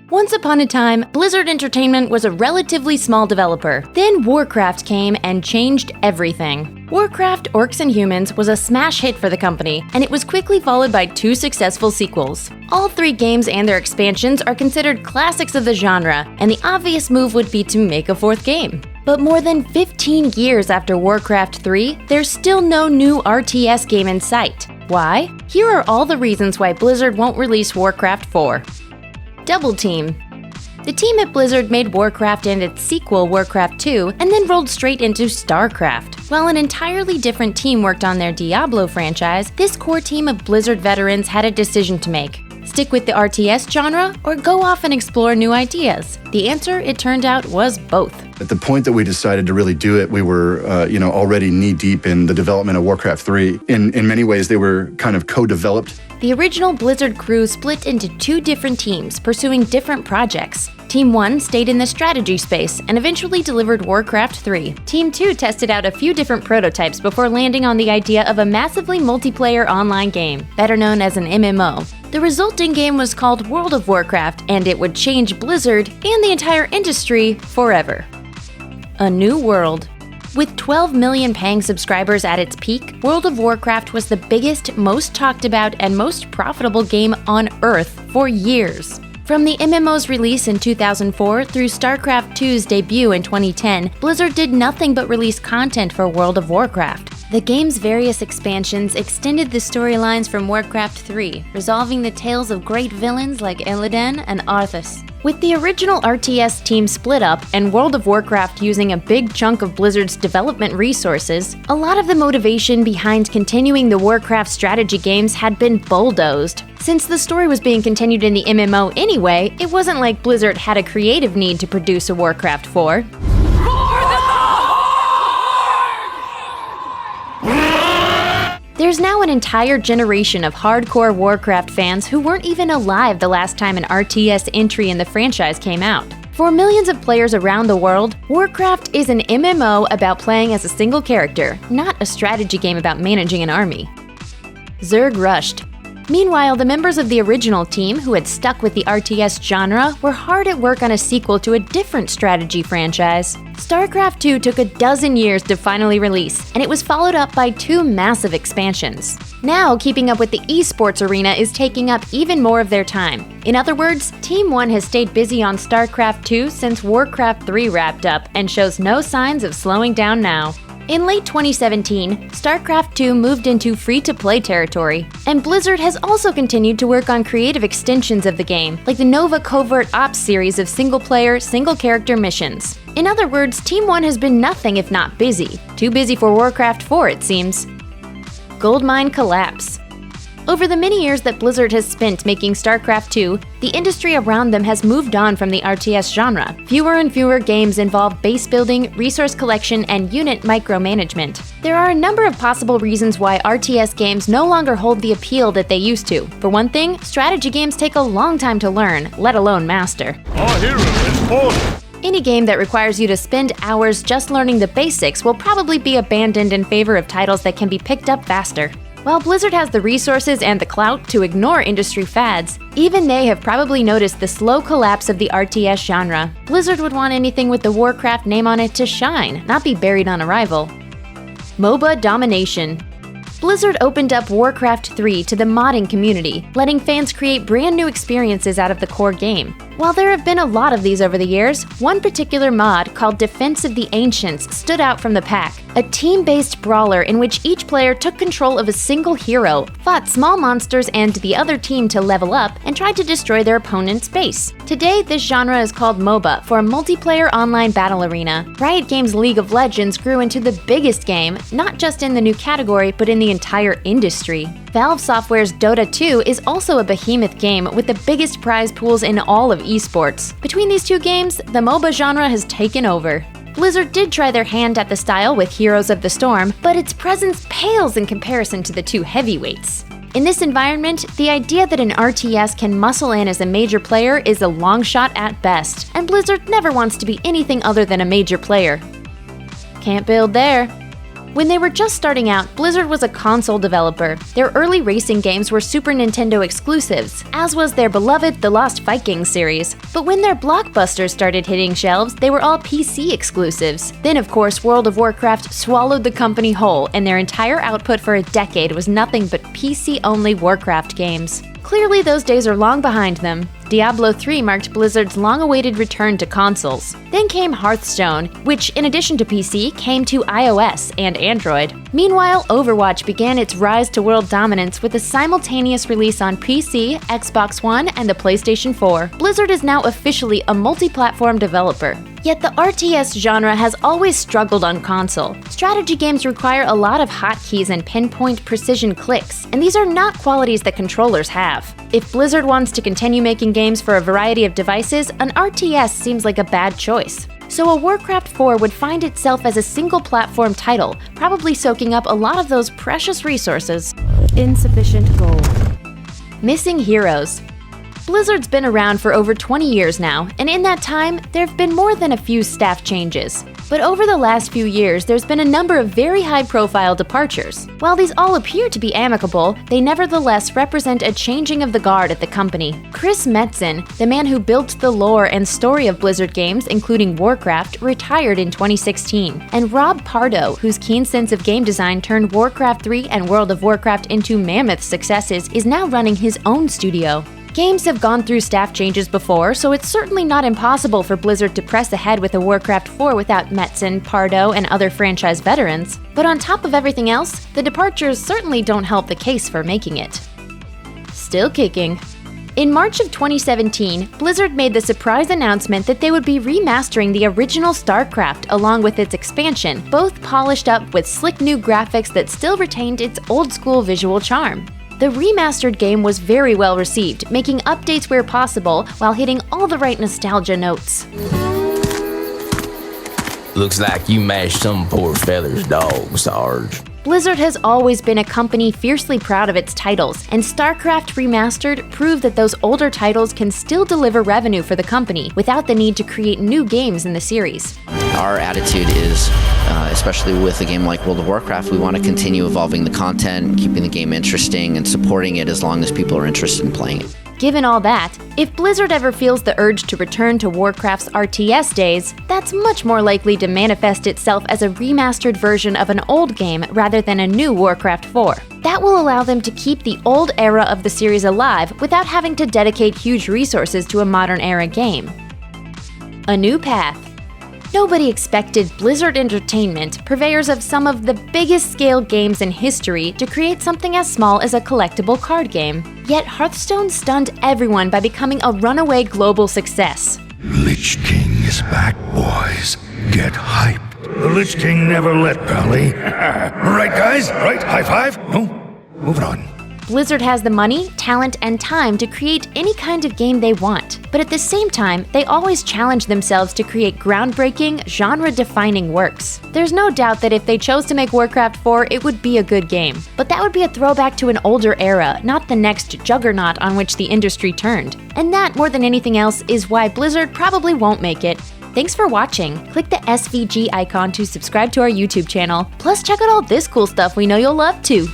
Once upon a time, Blizzard Entertainment was a relatively small developer. Then Warcraft came and changed everything. Warcraft, Orcs Humans was a smash hit for the company, and it was quickly followed by 2 successful sequels. All 3 games and their expansions are considered classics of the genre, and the obvious move would be to make a 4th game. But more than 15 years after Warcraft 3, there's still no new RTS game in sight. Why? Here are all the reasons why Blizzard won't release Warcraft 4. Double Team. The team at Blizzard made Warcraft and its sequel, Warcraft 2, and then rolled straight into StarCraft. While an entirely different team worked on their Diablo franchise, this core team of Blizzard veterans had a decision to make. Stick with the RTS genre, or go off and explore new ideas? The answer, it turned out, was both. At the point that we decided to really do it, we were, already knee-deep in the development of Warcraft 3. In many ways, they were kind of co-developed. The original Blizzard crew split into 2 different teams, pursuing different projects. Team 1 stayed in the strategy space and eventually delivered Warcraft 3. Team 2 tested out a few different prototypes before landing on the idea of a massively multiplayer online game, better known as an MMO. The resulting game was called World of Warcraft, and it would change Blizzard and the entire industry forever. A New World. With 12 million paying subscribers at its peak, World of Warcraft was the biggest, most talked about, and most profitable game on Earth for years. From the MMO's release in 2004 through StarCraft 2's debut in 2010, Blizzard did nothing but release content for World of Warcraft. The game's various expansions extended the storylines from Warcraft 3, resolving the tales of great villains like Illidan and Arthas. With the original RTS team split up and World of Warcraft using a big chunk of Blizzard's development resources, a lot of the motivation behind continuing the Warcraft strategy games had been bulldozed. Since the story was being continued in the MMO anyway, it wasn't like Blizzard had a creative need to produce a Warcraft 4. There's now an entire generation of hardcore Warcraft fans who weren't even alive the last time an RTS entry in the franchise came out. For millions of players around the world, Warcraft is an MMO about playing as a single character, not a strategy game about managing an army. Zerg rushed. Meanwhile, the members of the original team, who had stuck with the RTS genre, were hard at work on a sequel to a different strategy franchise. StarCraft 2 took a dozen years to finally release, and it was followed up by 2 massive expansions. Now, keeping up with the esports arena is taking up even more of their time. In other words, Team 1 has stayed busy on StarCraft 2 since Warcraft 3 wrapped up and shows no signs of slowing down now. In late 2017, StarCraft 2 moved into free-to-play territory, and Blizzard has also continued to work on creative extensions of the game, like the Nova Covert Ops series of single-player, single-character missions. In other words, Team 1 has been nothing if not busy. Too busy for Warcraft 4, it seems. Goldmine collapse. Over the many years that Blizzard has spent making StarCraft 2, the industry around them has moved on from the RTS genre. Fewer and fewer games involve base building, resource collection, and unit micromanagement. There are a number of possible reasons why RTS games no longer hold the appeal that they used to. For one thing, strategy games take a long time to learn, let alone master. Our hero is fallen. Any game that requires you to spend hours just learning the basics will probably be abandoned in favor of titles that can be picked up faster. While Blizzard has the resources and the clout to ignore industry fads, even they have probably noticed the slow collapse of the RTS genre. Blizzard would want anything with the Warcraft name on it to shine, not be buried on arrival. MOBA domination. Blizzard opened up Warcraft 3 to the modding community, letting fans create brand new experiences out of the core game. While there have been a lot of these over the years, one particular mod called Defense of the Ancients stood out from the pack. A team-based brawler in which each player took control of a single hero, fought small monsters and the other team to level up, and tried to destroy their opponent's base. Today, this genre is called MOBA for a multiplayer online battle arena. Riot Games' League of Legends grew into the biggest game, not just in the new category, but in the entire industry. Valve Software's Dota 2 is also a behemoth game with the biggest prize pools in all of esports. Between these 2 games, the MOBA genre has taken over. Blizzard did try their hand at the style with Heroes of the Storm, but its presence pales in comparison to the 2 heavyweights. In this environment, the idea that an RTS can muscle in as a major player is a long shot at best, and Blizzard never wants to be anything other than a major player. Can't build there. When they were just starting out, Blizzard was a console developer. Their early racing games were Super Nintendo exclusives, as was their beloved The Lost Vikings series. But when their blockbusters started hitting shelves, they were all PC exclusives. Then, of course, World of Warcraft swallowed the company whole, and their entire output for a decade was nothing but PC-only Warcraft games. Clearly, those days are long behind them. Diablo 3 marked Blizzard's long-awaited return to consoles. Then came Hearthstone, which, in addition to PC, came to iOS and Android. Meanwhile, Overwatch began its rise to world dominance with a simultaneous release on PC, Xbox One, and the PlayStation 4. Blizzard is now officially a multi-platform developer. Yet the RTS genre has always struggled on console. Strategy games require a lot of hotkeys and pinpoint precision clicks, and these are not qualities that controllers have. If Blizzard wants to continue making games for a variety of devices, an RTS seems like a bad choice. So a Warcraft 4 would find itself as a single-platform title, probably soaking up a lot of those precious resources. Insufficient gold. Missing heroes. Blizzard's been around for over 20 years now, and in that time, there have been more than a few staff changes. But over the last few years, there's been a number of very high-profile departures. While these all appear to be amicable, they nevertheless represent a changing of the guard at the company. Chris Metzen, the man who built the lore and story of Blizzard games, including Warcraft, retired in 2016. And Rob Pardo, whose keen sense of game design turned Warcraft 3 and World of Warcraft into mammoth successes, is now running his own studio. Games have gone through staff changes before, so it's certainly not impossible for Blizzard to press ahead with a Warcraft 4 without Metzen, Pardo, and other franchise veterans. But on top of everything else, the departures certainly don't help the case for making it. Still kicking. In March of 2017, Blizzard made the surprise announcement that they would be remastering the original StarCraft along with its expansion, both polished up with slick new graphics that still retained its old-school visual charm. The remastered game was very well received, making updates where possible while hitting all the right nostalgia notes. Looks like you mashed some poor feather's dog, Sarge. Blizzard has always been a company fiercely proud of its titles, and StarCraft Remastered proved that those older titles can still deliver revenue for the company without the need to create new games in the series. Our attitude is, especially with a game like World of Warcraft, we want to continue evolving the content, keeping the game interesting, and supporting it as long as people are interested in playing it. Given all that, if Blizzard ever feels the urge to return to Warcraft's RTS days, that's much more likely to manifest itself as a remastered version of an old game rather than a new Warcraft 4. That will allow them to keep the old era of the series alive without having to dedicate huge resources to a modern era game. A new path. Nobody expected Blizzard Entertainment, purveyors of some of the biggest scale games in history, to create something as small as a collectible card game. Yet Hearthstone stunned everyone by becoming a runaway global success. Lich King is back, boys. Get hyped. The Lich King never let, Pally. Right, guys? Right? High five? No? Moving on. Blizzard has the money, talent, and time to create any kind of game they want. But at the same time, they always challenge themselves to create groundbreaking, genre-defining works. There's no doubt that if they chose to make Warcraft 4, it would be a good game. But that would be a throwback to an older era, not the next juggernaut on which the industry turned. And that, more than anything else, is why Blizzard probably won't make it. Thanks for watching. Click the SVG icon to subscribe to our YouTube channel. Plus, check out all this cool stuff we know you'll love too.